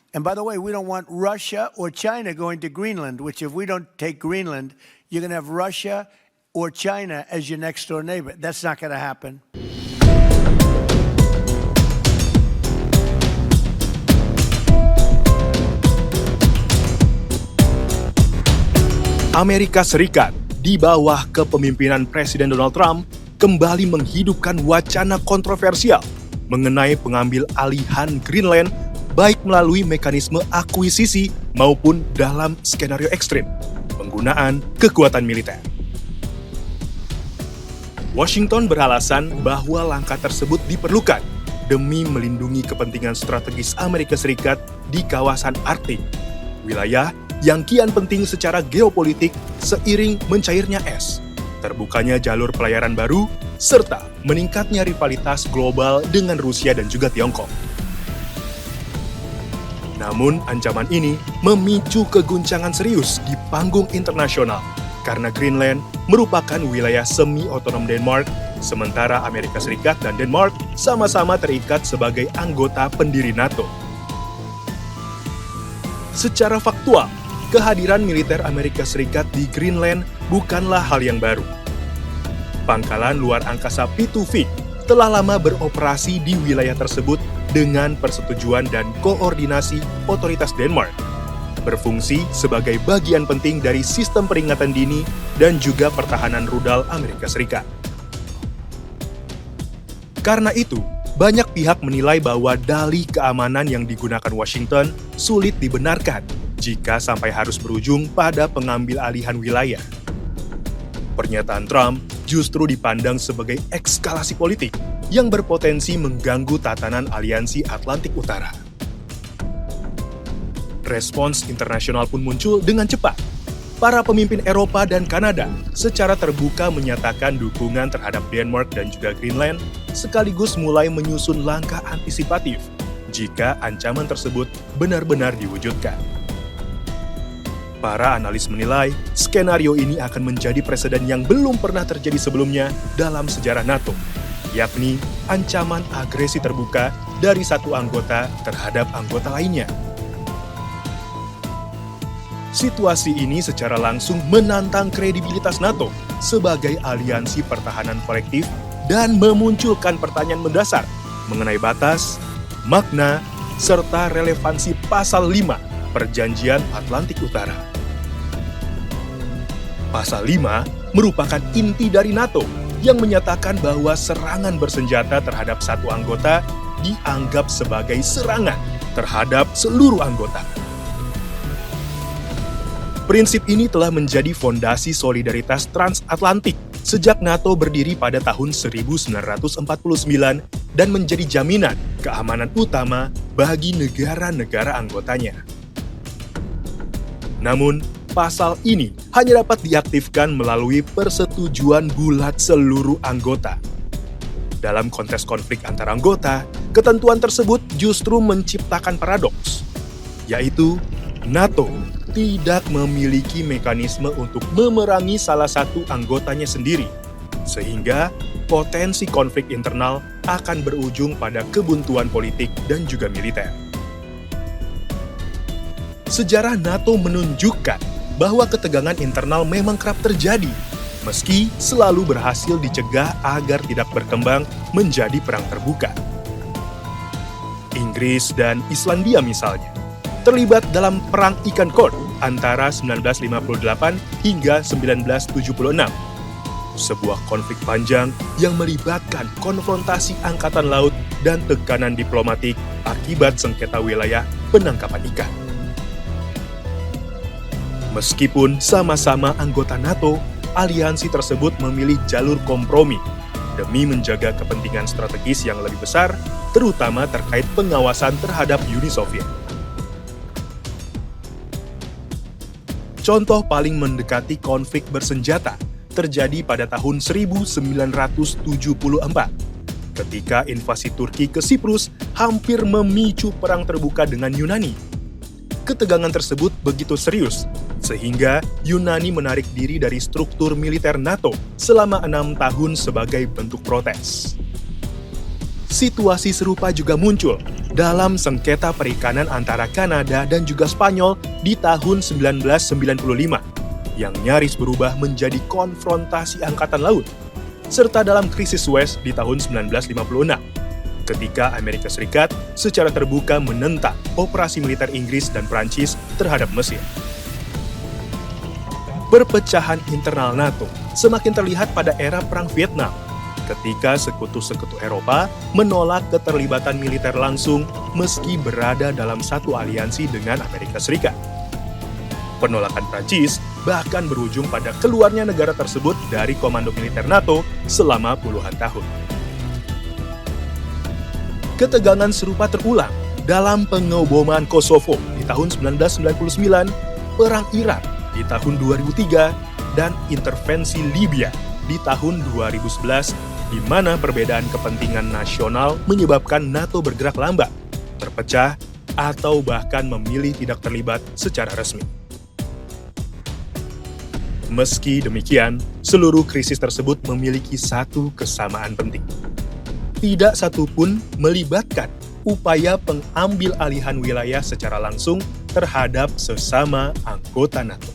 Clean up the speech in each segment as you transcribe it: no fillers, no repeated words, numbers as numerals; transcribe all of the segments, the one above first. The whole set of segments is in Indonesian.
And by the way, we don't want Russia or China going to Greenland, which if we don't take Greenland, you're going to have Russia or China as your next door neighbor. That's not going to happen. Amerika Serikat di bawah kepemimpinan Presiden Donald Trump kembali menghidupkan wacana kontroversial mengenai pengambil alihan Greenland baik melalui mekanisme akuisisi maupun dalam skenario ekstrim, penggunaan kekuatan militer. Washington beralasan bahwa langkah tersebut diperlukan demi melindungi kepentingan strategis Amerika Serikat di kawasan Arktik, wilayah yang kian penting secara geopolitik seiring mencairnya es, terbukanya jalur pelayaran baru, serta meningkatnya rivalitas global dengan Rusia dan juga Tiongkok. Namun, ancaman ini memicu keguncangan serius di panggung internasional karena Greenland merupakan wilayah semi-otonom Denmark, sementara Amerika Serikat dan Denmark sama-sama terikat sebagai anggota pendiri NATO. Secara faktual, kehadiran militer Amerika Serikat di Greenland bukanlah hal yang baru. Pangkalan luar angkasa Pitufik telah lama beroperasi di wilayah tersebut dengan persetujuan dan koordinasi otoritas Denmark, berfungsi sebagai bagian penting dari sistem peringatan dini dan juga pertahanan rudal Amerika Serikat. Karena itu, banyak pihak menilai bahwa dalih keamanan yang digunakan Washington sulit dibenarkan jika sampai harus berujung pada pengambil alihan wilayah. Pernyataan Trump justru dipandang sebagai ekskalasi politik yang berpotensi mengganggu tatanan aliansi Atlantik Utara. Respons internasional pun muncul dengan cepat. Para pemimpin Eropa dan Kanada secara terbuka menyatakan dukungan terhadap Denmark dan juga Greenland, sekaligus mulai menyusun langkah antisipatif jika ancaman tersebut benar-benar diwujudkan. Para analis menilai, skenario ini akan menjadi preseden yang belum pernah terjadi sebelumnya dalam sejarah NATO, yakni ancaman agresi terbuka dari satu anggota terhadap anggota lainnya. Situasi ini secara langsung menantang kredibilitas NATO sebagai aliansi pertahanan kolektif dan memunculkan pertanyaan mendasar mengenai batas, makna, serta relevansi Pasal 5 Perjanjian Atlantik Utara. Pasal 5 merupakan inti dari NATO yang menyatakan bahwa serangan bersenjata terhadap satu anggota dianggap sebagai serangan terhadap seluruh anggota. Prinsip ini telah menjadi fondasi solidaritas transatlantik sejak NATO berdiri pada tahun 1949 dan menjadi jaminan keamanan utama bagi negara-negara anggotanya. Namun, pasal ini hanya dapat diaktifkan melalui persetujuan bulat seluruh anggota. Dalam konteks konflik antar anggota, ketentuan tersebut justru menciptakan paradoks, yaitu NATO tidak memiliki mekanisme untuk memerangi salah satu anggotanya sendiri, sehingga potensi konflik internal akan berujung pada kebuntuan politik dan juga militer. Sejarah NATO menunjukkan bahwa ketegangan internal memang kerap terjadi, meski selalu berhasil dicegah agar tidak berkembang menjadi perang terbuka. Inggris dan Islandia misalnya terlibat dalam Perang Ikan Kod antara 1958 hingga 1976. Sebuah konflik panjang yang melibatkan konfrontasi angkatan laut dan tekanan diplomatik akibat sengketa wilayah penangkapan ikan. Meskipun sama-sama anggota NATO, aliansi tersebut memilih jalur kompromi demi menjaga kepentingan strategis yang lebih besar, terutama terkait pengawasan terhadap Uni Soviet. Contoh paling mendekati konflik bersenjata terjadi pada tahun 1974, ketika invasi Turki ke Siprus hampir memicu perang terbuka dengan Yunani. Ketegangan tersebut begitu serius, sehingga Yunani menarik diri dari struktur militer NATO selama 6 tahun sebagai bentuk protes. Situasi serupa juga muncul dalam sengketa perikanan antara Kanada dan juga Spanyol di tahun 1995 yang nyaris berubah menjadi konfrontasi angkatan laut, serta dalam krisis Suez di tahun 1956 ketika Amerika Serikat secara terbuka menentang operasi militer Inggris dan Prancis terhadap Mesir. Perpecahan internal NATO semakin terlihat pada era Perang Vietnam ketika sekutu-sekutu Eropa menolak keterlibatan militer langsung meski berada dalam satu aliansi dengan Amerika Serikat. Penolakan Prancis bahkan berujung pada keluarnya negara tersebut dari komando militer NATO selama puluhan tahun. Ketegangan serupa terulang dalam pengeboman Kosovo di tahun 1999, Perang Irak di tahun 2003, dan intervensi Libya di tahun 2011, di mana perbedaan kepentingan nasional menyebabkan NATO bergerak lambat, terpecah, atau bahkan memilih tidak terlibat secara resmi. Meski demikian, seluruh krisis tersebut memiliki satu kesamaan penting. Tidak satu pun melibatkan upaya pengambil alihan wilayah secara langsung terhadap sesama anggota NATO.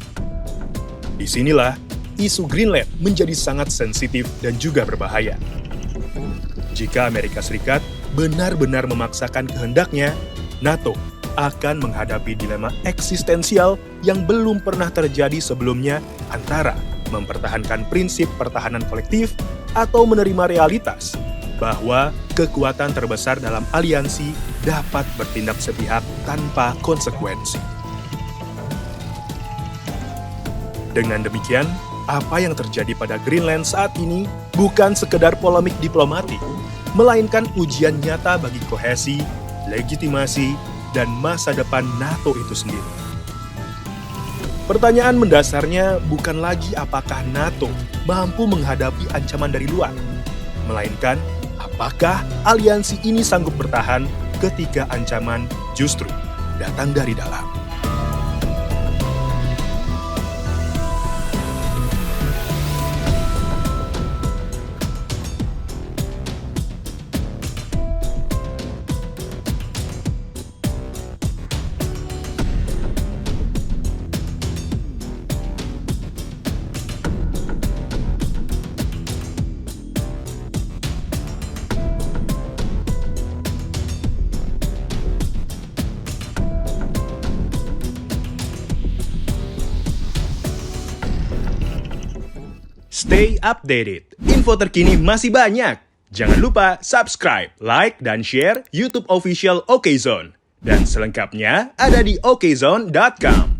Disinilah isu Greenland menjadi sangat sensitif dan juga berbahaya. Jika Amerika Serikat benar-benar memaksakan kehendaknya, NATO akan menghadapi dilema eksistensial yang belum pernah terjadi sebelumnya antara mempertahankan prinsip pertahanan kolektif atau menerima realitas bahwa kekuatan terbesar dalam aliansi dapat bertindak sepihak tanpa konsekuensi. Dengan demikian, apa yang terjadi pada Greenland saat ini bukan sekedar polemik diplomatik, melainkan ujian nyata bagi kohesi, legitimasi, dan masa depan NATO itu sendiri. Pertanyaan mendasarnya bukan lagi apakah NATO mampu menghadapi ancaman dari luar, melainkan apakah aliansi ini sanggup bertahan ketika ancaman justru datang dari dalam. Stay updated. Info terkini masih banyak. Jangan lupa subscribe, like, dan share YouTube official OKZone. Dan selengkapnya ada di okezone.com.